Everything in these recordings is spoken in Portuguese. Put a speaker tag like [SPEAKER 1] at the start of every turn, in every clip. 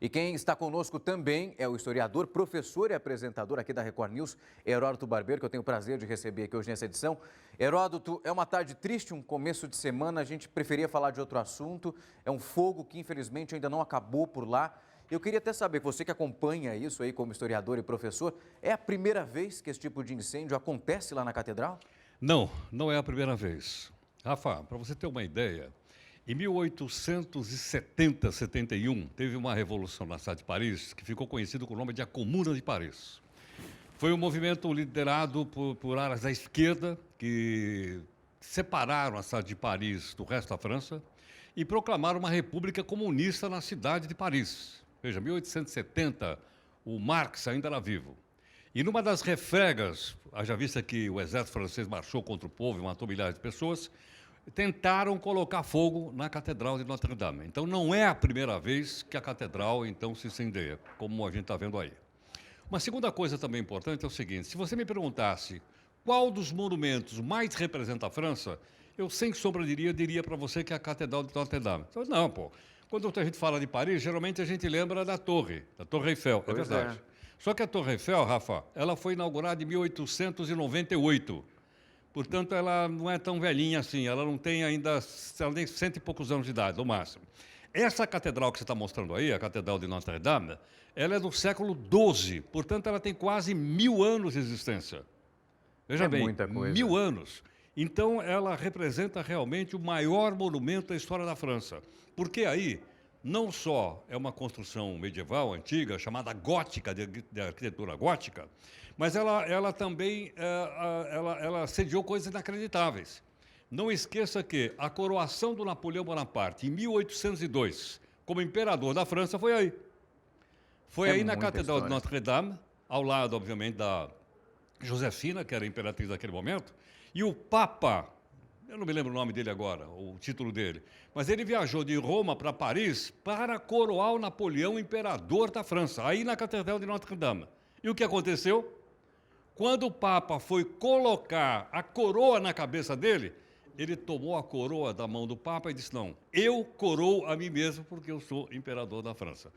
[SPEAKER 1] E quem está conosco também é o historiador, professor e apresentador aqui da Record News, Heródoto Barbeiro, que eu tenho o prazer de receber aqui hoje nessa edição. Heródoto, é uma tarde triste, um começo de semana, a gente preferia falar de outro assunto, é um fogo que infelizmente ainda não acabou por lá. Eu queria até saber, você que acompanha isso aí como historiador e professor, é a primeira vez que esse tipo de incêndio acontece lá na Catedral?
[SPEAKER 2] Não, não é a primeira vez. Rafa, para você ter uma ideia, em 1870, 71, teve uma revolução na cidade de Paris que ficou conhecido com o nome de a Comuna de Paris. Foi um movimento liderado por áreas da esquerda que separaram a cidade de Paris do resto da França e proclamaram uma república comunista na cidade de Paris. Veja, 1870, o Marx ainda era vivo. E numa das refregas, haja vista que o exército francês marchou contra o povo e matou milhares de pessoas, tentaram colocar fogo na Catedral de Notre-Dame. Então, não é a primeira vez que a Catedral, então, se incendeia, como a gente está vendo aí. Uma segunda coisa também importante é o seguinte, se você me perguntasse qual dos monumentos mais representa a França, eu, sem sombra diria para você que é a Catedral de Notre-Dame. Então, não, pô. Quando a gente fala de Paris, geralmente a gente lembra da Torre Eiffel, é verdade. Só que a Torre Eiffel, Rafa, ela foi inaugurada em 1898. Portanto, ela não é tão velhinha assim, ela não tem ainda, ela tem 100 e poucos anos de idade, no máximo. Essa catedral que você está mostrando aí, a Catedral de Notre-Dame, ela é do século XII, portanto, ela tem quase 1000 anos de existência. Veja bem,
[SPEAKER 1] muita coisa.
[SPEAKER 2] 1000 anos. Então, ela representa realmente o maior monumento da história da França. Porque aí, não só é uma construção medieval, antiga, chamada gótica, de arquitetura gótica, mas ela também ela sediou coisas inacreditáveis. Não esqueça que a coroação do Napoleão Bonaparte, em 1802, como imperador da França, foi aí. Foi aí na Catedral de Notre-Dame, ao lado, obviamente, da Josefina, que era a imperatriz daquele momento, e o Papa, eu não me lembro o nome dele agora, o título dele, mas ele viajou de Roma para Paris para coroar o Napoleão imperador da França, aí na Catedral de Notre-Dame. E o que aconteceu? Quando o Papa foi colocar a coroa na cabeça dele, ele tomou a coroa da mão do Papa e disse, não, eu coroo a mim mesmo porque eu sou imperador da França.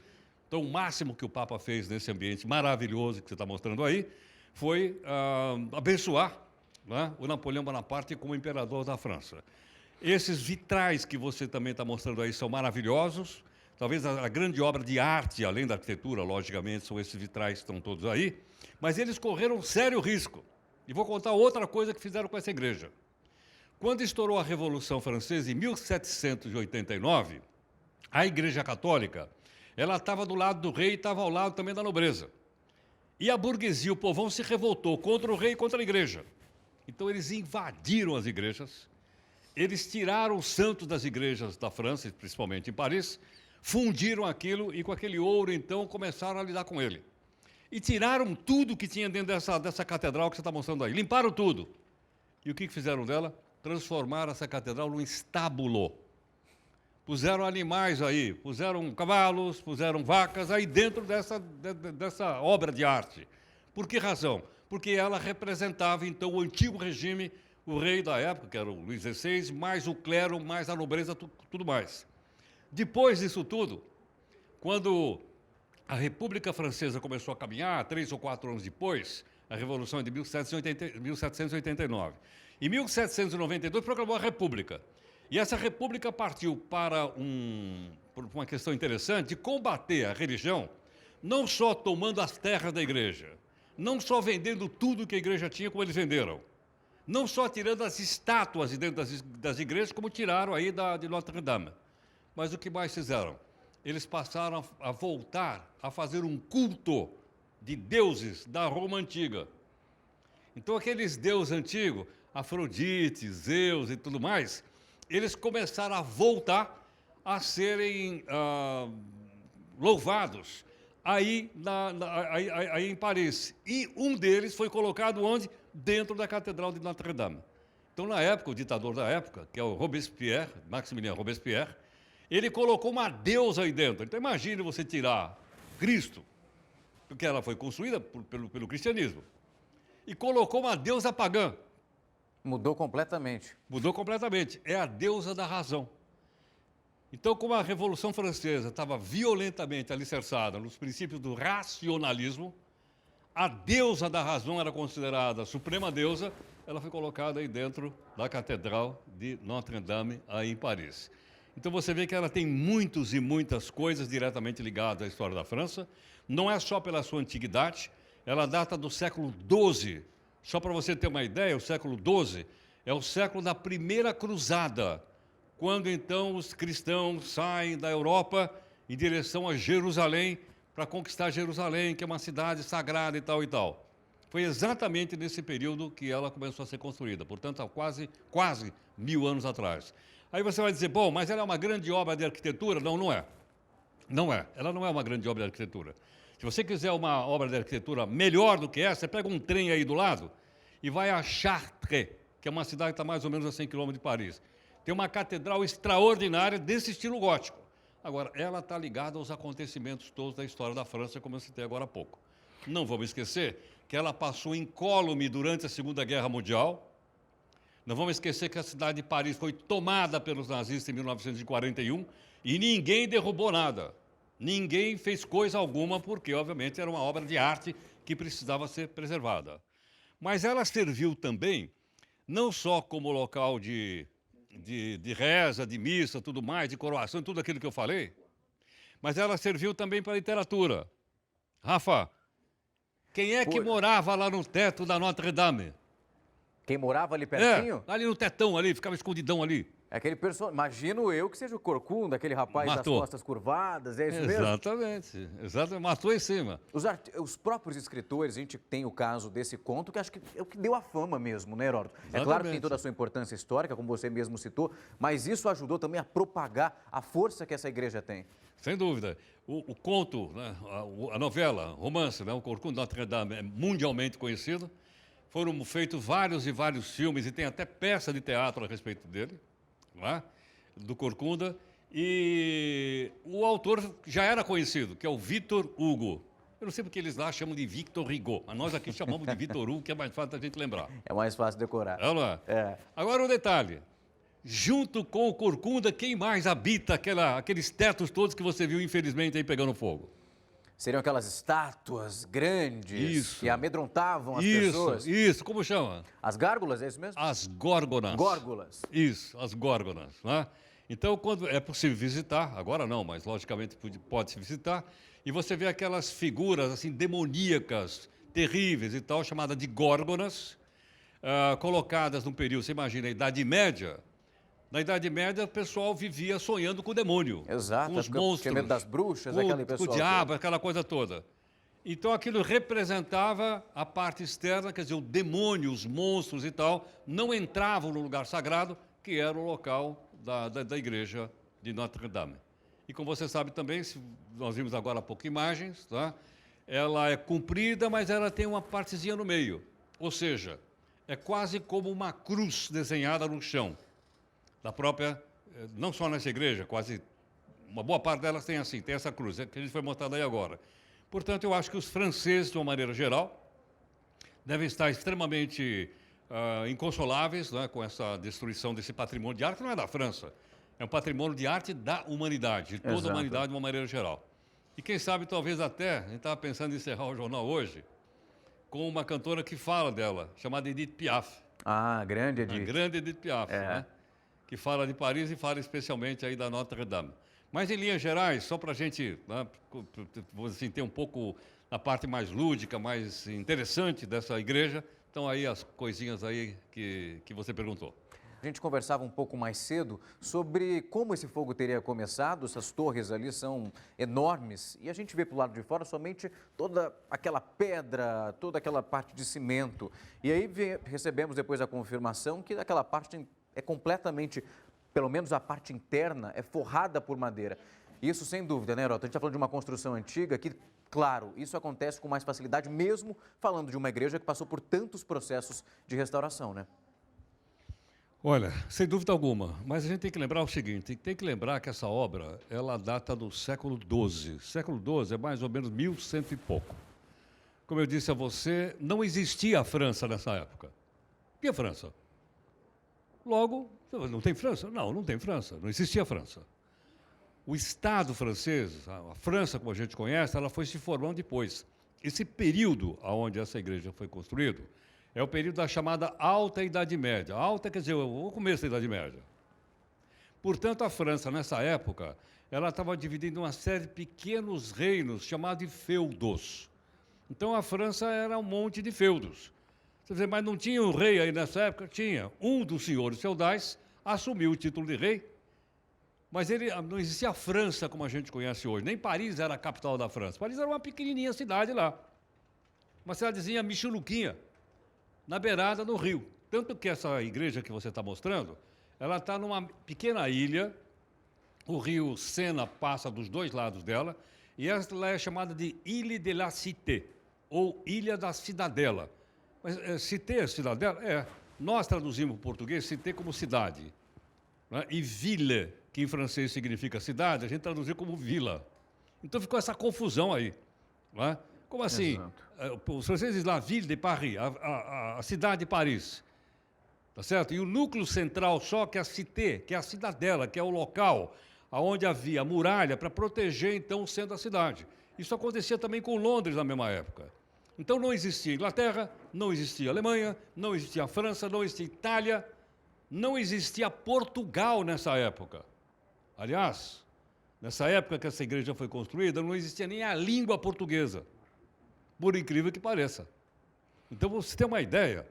[SPEAKER 2] Então, o máximo que o Papa fez nesse ambiente maravilhoso que você está mostrando aí, foi abençoar, né, o Napoleão Bonaparte como imperador da França. Esses vitrais que você também está mostrando aí são maravilhosos. Talvez a grande obra de arte, além da arquitetura, logicamente, são esses vitrais que estão todos aí. Mas eles correram um sério risco. E vou contar outra coisa que fizeram com essa igreja. Quando estourou a Revolução Francesa, em 1789, a Igreja Católica, ela estava do lado do rei e estava ao lado também da nobreza. E a burguesia, o povão, se revoltou contra o rei e contra a igreja. Então, eles invadiram as igrejas, eles tiraram os santos das igrejas da França, principalmente em Paris, fundiram aquilo e com aquele ouro, então, começaram a lidar com ele. E tiraram tudo que tinha dentro dessa catedral que você está mostrando aí. Limparam tudo. E o que fizeram dela? Transformaram essa catedral num estábulo. Puseram animais aí, puseram cavalos, puseram vacas aí dentro dessa obra de arte. Por que razão? Porque ela representava, então, o antigo regime, o rei da época, que era o Luís XVI, mais o clero, mais a nobreza, tudo mais. Depois disso tudo, quando a República Francesa começou a caminhar, 3 ou 4 anos depois, a Revolução é de 1789. Em 1792, proclamou a República. E essa República partiu por uma questão interessante, de combater a religião, não só tomando as terras da igreja, não só vendendo tudo que a igreja tinha, como eles venderam, não só tirando as estátuas de dentro das igrejas, como tiraram aí de Notre-Dame. Mas o que mais fizeram? Eles passaram a voltar a fazer um culto de deuses da Roma Antiga. Então, aqueles deuses antigos, Afrodite, Zeus e tudo mais, eles começaram a voltar a serem louvados aí em Paris. E um deles foi colocado onde? Dentro da Catedral de Notre-Dame. Então, na época, o ditador da época, que é o Robespierre, Maximilien Robespierre, ele colocou uma deusa aí dentro. Então, imagine você tirar Cristo, porque ela foi construída pelo cristianismo, e colocou uma deusa pagã.
[SPEAKER 1] Mudou completamente.
[SPEAKER 2] Mudou completamente. É a deusa da razão. Então, como a Revolução Francesa estava violentamente alicerçada nos princípios do racionalismo, a deusa da razão era considerada a suprema deusa, ela foi colocada aí dentro da Catedral de Notre-Dame, aí em Paris. Então você vê que ela tem muitas e muitas coisas diretamente ligadas à história da França, não é só pela sua antiguidade, ela data do século XII. Só para você ter uma ideia, o século XII é o século da Primeira Cruzada, quando então os cristãos saem da Europa em direção a Jerusalém, para conquistar Jerusalém, que é uma cidade sagrada e tal e tal. Foi exatamente nesse período que ela começou a ser construída, portanto, há quase 1000 anos atrás. Aí você vai dizer, bom, mas ela é uma grande obra de arquitetura? Não, não é. Não é. Ela não é uma grande obra de arquitetura. Se você quiser uma obra de arquitetura melhor do que essa, você pega um trem aí do lado e vai a Chartres, que é uma cidade que está mais ou menos a 100 quilômetros de Paris. Tem uma catedral extraordinária desse estilo gótico. Agora, ela está ligada aos acontecimentos todos da história da França, como eu citei agora há pouco. Não vamos esquecer que ela passou incólume durante a Segunda Guerra Mundial. Não vamos esquecer que a cidade de Paris foi tomada pelos nazistas em 1941 e ninguém derrubou nada. Ninguém fez coisa alguma, porque, obviamente, era uma obra de arte que precisava ser preservada. Mas ela serviu também, não só como local de reza, de missa, tudo mais, de coroação, tudo aquilo que eu falei, mas ela serviu também para a literatura. Rafa, quem é que morava lá no teto da Notre-Dame?
[SPEAKER 1] Quem morava ali pertinho?
[SPEAKER 2] Ali no tetão, ali, ficava escondidão ali.
[SPEAKER 1] É aquele personagem, imagino eu que seja o Corcunda, aquele rapaz
[SPEAKER 2] Matou.
[SPEAKER 1] das costas curvadas, é isso mesmo?
[SPEAKER 2] Exatamente, matou em cima.
[SPEAKER 1] Os próprios escritores, a gente tem o caso desse conto, que acho que é o que deu a fama mesmo, né, Heródoto? É claro que tem toda a sua importância histórica, como você mesmo citou, mas isso ajudou também a propagar a força que essa igreja tem.
[SPEAKER 2] Sem dúvida. O conto, né, a novela, romance, né, o Corcunda de Notre-Dame é mundialmente conhecido. Foram feitos vários e vários filmes, e tem até peça de teatro a respeito dele, não é? Do Corcunda. E o autor já era conhecido, que é o Victor Hugo. Eu não sei porque eles lá chamam de Victor Hugo, mas nós aqui chamamos de Victor Hugo, que é mais fácil da gente lembrar.
[SPEAKER 1] É mais fácil decorar.
[SPEAKER 2] É, não é?
[SPEAKER 1] É.
[SPEAKER 2] Agora um detalhe. Junto com o Corcunda, quem mais habita aqueles tetos todos que você viu, infelizmente, aí pegando fogo?
[SPEAKER 1] Seriam aquelas estátuas grandes que amedrontavam as pessoas?
[SPEAKER 2] Isso, como chama?
[SPEAKER 1] As gárgulas, é isso mesmo?
[SPEAKER 2] As górgonas.
[SPEAKER 1] Górgulas.
[SPEAKER 2] Isso, as górgonas. Né? Então, quando é possível visitar, agora não, mas logicamente pode-se visitar, e você vê aquelas figuras assim demoníacas, terríveis e tal, chamadas de górgonas, colocadas num período, você imagina, a Idade Média. Na Idade Média, o pessoal vivia sonhando com o demônio.
[SPEAKER 1] Exato.
[SPEAKER 2] Com os monstros.
[SPEAKER 1] Tinha medo das bruxas, aquele pessoal.
[SPEAKER 2] Com o diabo, aquela coisa toda. Então, aquilo representava a parte externa, quer dizer, o demônio, os monstros e tal, não entravam no lugar sagrado, que era o local da igreja de Notre-Dame. E como você sabe também, nós vimos agora há pouco imagens, tá? Ela é comprida, mas ela tem uma partezinha no meio. Ou seja, é quase como uma cruz desenhada no chão. Da própria, não só nessa igreja, quase uma boa parte delas tem assim, tem essa cruz, que a gente foi mostrando aí agora. Portanto, eu acho que os franceses, de uma maneira geral, devem estar extremamente inconsoláveis, né, com essa destruição desse patrimônio de arte, que não é da França, é um patrimônio de arte da humanidade, de toda a humanidade de uma maneira geral. E quem sabe, talvez até, a gente estava pensando em encerrar o jornal hoje, com uma cantora que fala dela, chamada Edith Piaf.
[SPEAKER 1] Ah, grande Edith.
[SPEAKER 2] A grande Edith Piaf, né? Que fala de Paris e fala especialmente aí da Notre-Dame. Mas, em linhas gerais, só para a gente, né, assim, ter um pouco a parte mais lúdica, mais interessante dessa igreja, estão aí as coisinhas aí que você perguntou.
[SPEAKER 1] A gente conversava um pouco mais cedo sobre como esse fogo teria começado. Essas torres ali são enormes e a gente vê para o lado de fora somente toda aquela pedra, toda aquela parte de cimento. E aí recebemos depois a confirmação que aquela parte é completamente, pelo menos a parte interna, é forrada por madeira. Isso sem dúvida, né, Heródoto? A gente está falando de uma construção antiga que, claro, isso acontece com mais facilidade, mesmo falando de uma igreja que passou por tantos processos de restauração, né?
[SPEAKER 2] Olha, sem dúvida alguma, mas a gente tem que lembrar o seguinte, tem que lembrar que essa obra, ela data do século XII. Século XII é mais ou menos 1100 e pouco. Como eu disse a você, não existia a França nessa época. E a França? Logo, não tem França? Não, não tem França, não existia França. O Estado francês, a França, como a gente conhece, ela foi se formando depois. Esse período onde essa igreja foi construída é o período da chamada Alta Idade Média. Alta quer dizer o começo da Idade Média. Portanto, a França, nessa época, ela estava dividida em uma série de pequenos reinos chamados de feudos. Então, a França era um monte de feudos. Quer dizer, mas não tinha um rei aí nessa época? Tinha. Um dos senhores feudais assumiu o título de rei, mas não existia a França como a gente conhece hoje. Nem Paris era a capital da França. Paris era uma pequenininha cidade lá. Uma cidadezinha michuluquinha, na beirada do rio. Tanto que essa igreja que você está mostrando, ela está numa pequena ilha, o rio Sena passa dos dois lados dela, e ela é chamada de Ile de la Cité, ou Ilha da Cidadela. Mas Cité, cidadela? É. Nós traduzimos para o português Cité como cidade. Né? E ville, que em francês significa cidade, a gente traduziu como vila. Então ficou essa confusão aí. Né? Como assim? Os franceses dizem la ville de Paris, a cidade de Paris. Tá certo? E o núcleo central só, que é a cité, que é a cidadela, que é o local onde havia a muralha para proteger, então, o centro da cidade. Isso acontecia também com Londres na mesma época. Então não existia Inglaterra, não existia Alemanha, não existia França, não existia Itália, não existia Portugal nessa época. Aliás, nessa época que essa igreja foi construída, não existia nem a língua portuguesa, por incrível que pareça. Então, você tem uma ideia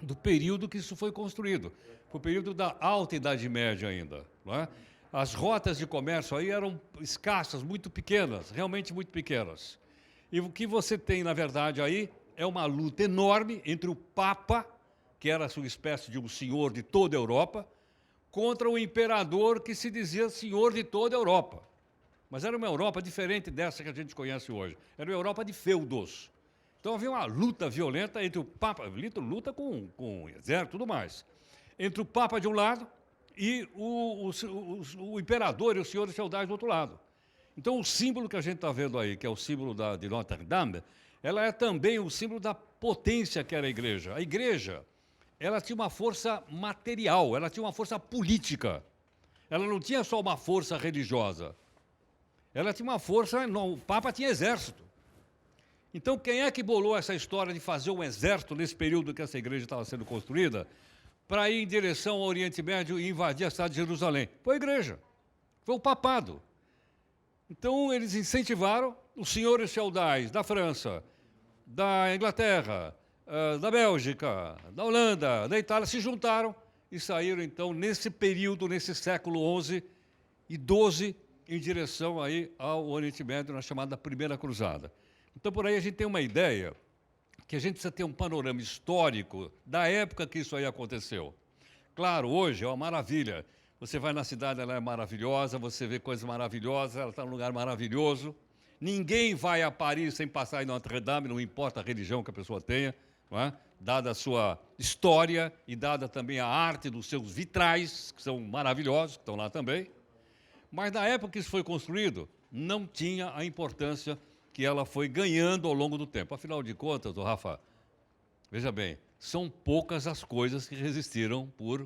[SPEAKER 2] do período que isso foi construído. Foi o período da Alta Idade Média ainda. Não é? As rotas de comércio aí eram escassas, muito pequenas, realmente muito pequenas. E o que você tem, na verdade, aí é uma luta enorme entre o Papa, que era uma espécie de um senhor de toda a Europa, contra o imperador que se dizia senhor de toda a Europa. Mas era uma Europa diferente dessa que a gente conhece hoje. Era uma Europa de feudos. Então havia uma luta violenta entre o Papa, luta com o exército e tudo mais, entre o Papa de um lado e o imperador e os senhores feudais do outro lado. Então o símbolo que a gente está vendo aí, que é o símbolo de Notre Dame, ela é também o símbolo da potência que era a igreja. A igreja, ela tinha uma força material, ela tinha uma força política. Ela não tinha só uma força religiosa. Ela tinha uma força, não, o Papa tinha exército. Então, quem é que bolou essa história de fazer um exército nesse período que essa igreja estava sendo construída para ir em direção ao Oriente Médio e invadir a cidade de Jerusalém? Foi a igreja, foi o papado. Então, eles incentivaram os senhores feudais da França, da Inglaterra, da Bélgica, da Holanda, da Itália, se juntaram e saíram, então, nesse período, nesse século XI e XII, em direção aí ao Oriente Médio, na chamada Primeira Cruzada. Então, por aí a gente tem uma ideia que a gente precisa ter um panorama histórico da época que isso aí aconteceu. Claro, hoje é uma maravilha. Você vai na cidade, ela é maravilhosa, você vê coisas maravilhosas, ela está num lugar maravilhoso. Ninguém vai a Paris sem passar em Notre Dame, não importa a religião que a pessoa tenha, não é? Dada a sua história e dada também a arte dos seus vitrais, que são maravilhosos, que estão lá também. Mas na época que isso foi construído, não tinha a importância que ela foi ganhando ao longo do tempo. Afinal de contas, Rafa, veja bem, são poucas as coisas que resistiram por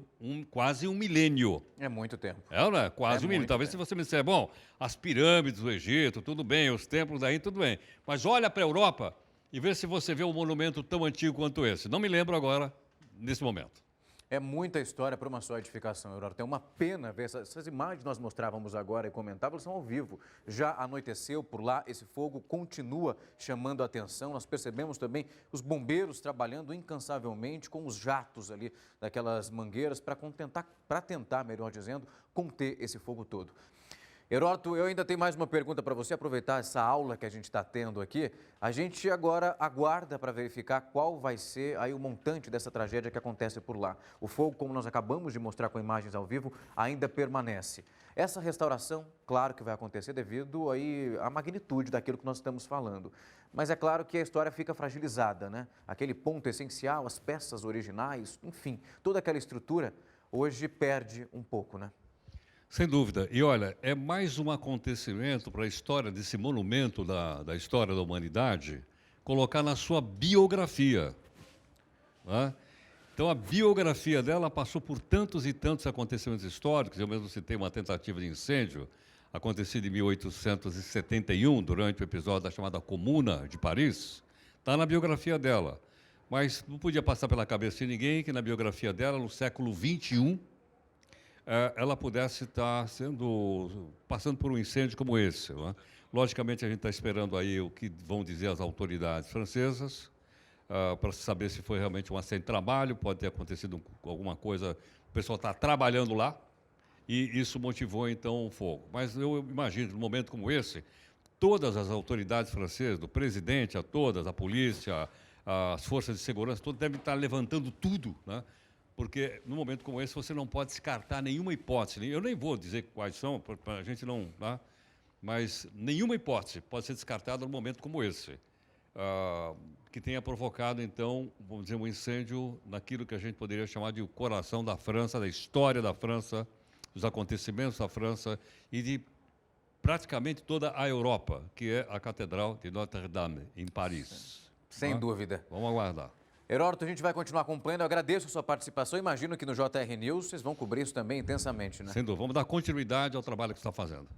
[SPEAKER 2] quase um milênio.
[SPEAKER 1] É muito tempo.
[SPEAKER 2] É, não é? Quase um milênio. Talvez
[SPEAKER 1] tempo.
[SPEAKER 2] Se você me disser, bom, as pirâmides do Egito, tudo bem, os templos daí, tudo bem. Mas olha para a Europa e vê se você vê um monumento tão antigo quanto esse. Não me lembro agora, nesse momento.
[SPEAKER 1] É muita história para uma só edificação, Aurora. Tem uma pena ver essas imagens que nós mostrávamos agora e comentávamos, são ao vivo. Já anoiteceu por lá, esse fogo continua chamando a atenção. Nós percebemos também os bombeiros trabalhando incansavelmente com os jatos ali daquelas mangueiras para tentar, melhor dizendo, conter esse fogo todo. Heródoto, eu ainda tenho mais uma pergunta para você, aproveitar essa aula que a gente está tendo aqui. A gente agora aguarda para verificar qual vai ser aí o montante dessa tragédia que acontece por lá. O fogo, como nós acabamos de mostrar com imagens ao vivo, ainda permanece. Essa restauração, claro que vai acontecer devido aí à magnitude daquilo que nós estamos falando. Mas é claro que a história fica fragilizada, né? Aquele ponto essencial, as peças originais, enfim, toda aquela estrutura hoje perde um pouco, né?
[SPEAKER 2] Sem dúvida. E olha, é mais um acontecimento para a história desse monumento da história da humanidade colocar na sua biografia. Né? Então, a biografia dela passou por tantos e tantos acontecimentos históricos. Eu mesmo citei uma tentativa de incêndio. acontecido em 1871, durante o episódio da chamada Comuna de Paris, está na biografia dela. Mas não podia passar pela cabeça de ninguém que na biografia dela, no século XXI, ela pudesse estar passando por um incêndio como esse. Não é? Logicamente, a gente está esperando aí o que vão dizer as autoridades francesas, para saber se foi realmente um acidente de trabalho, pode ter acontecido alguma coisa, o pessoal está trabalhando lá, e isso motivou, então, o fogo. Mas eu imagino, num momento como esse, todas as autoridades francesas, do presidente a todas, a polícia, as forças de segurança, todas devem estar levantando tudo, né? Porque, num momento como esse, você não pode descartar nenhuma hipótese. Eu nem vou dizer quais são, para a gente não... Tá? Mas nenhuma hipótese pode ser descartada num momento como esse, que tenha provocado, então, vamos dizer, um incêndio naquilo que a gente poderia chamar de o coração da França, da história da França, dos acontecimentos da França e de praticamente toda a Europa, que é a Catedral de Notre-Dame, em Paris.
[SPEAKER 1] Sem dúvida.
[SPEAKER 2] Vamos aguardar.
[SPEAKER 1] Heródoto, a gente vai continuar acompanhando. Eu agradeço a sua participação. Imagino que no JR News vocês vão cobrir isso também intensamente, né?
[SPEAKER 2] Sem dúvida. Vamos dar continuidade ao trabalho que você está fazendo.